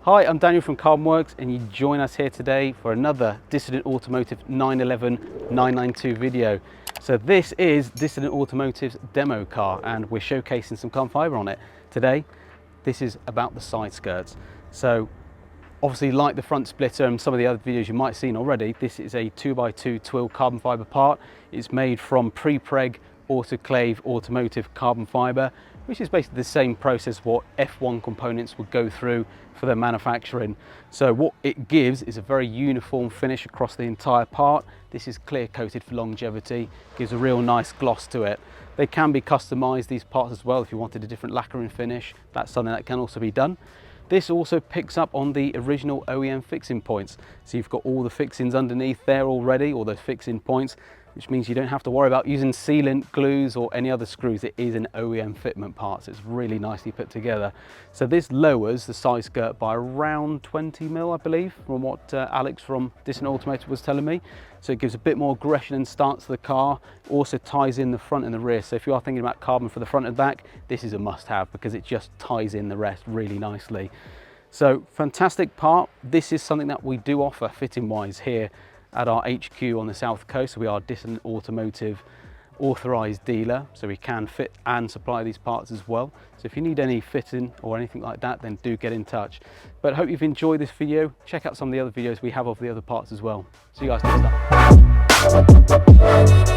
Hi, I'm Daniel from Carbonwurks, and you join us here today for another Dissident Automotive 911 992 video. So this is Dissident Automotive's demo car, and we're showcasing some carbon fibre on it. Today, this is about the side skirts. So obviously, like the front splitter and some of the other videos you might have seen already, this is a 2x2 twill carbon fibre part. It's made from Pre-Preg autoclave automotive carbon fibre, which is basically the same process what F1 components would go through for their manufacturing. So what it gives is a very uniform finish across the entire part. This is clear coated for longevity, gives a real nice gloss to it. They can be customized, these parts, as well. If you wanted a different lacquering finish, that's something that can also be done. This also picks up on the original OEM fixing points. So you've got all the fixings underneath there already, all those fixing points, which means you don't have to worry about using sealant, glues or any other screws. It is an OEM fitment part, so it's really nicely put together. So this lowers the side skirt by around 20 mil, I believe, from what Alex from Dissident Automotive was telling me. So it gives a bit more aggression and stance to the car. Also ties in the front and the rear. So if you are thinking about carbon for the front and back, this is a must-have because it just ties in the rest really nicely. So fantastic part. This is something that we do offer fitting-wise here at our HQ on the south coast. So we are Dissident Automotive authorized dealer, so we can fit and supply these parts as well. So if you need any fitting or anything like that, then do get in touch. But I hope you've enjoyed this video. Check out some of the other videos we have of the other parts as well. See you guys next time.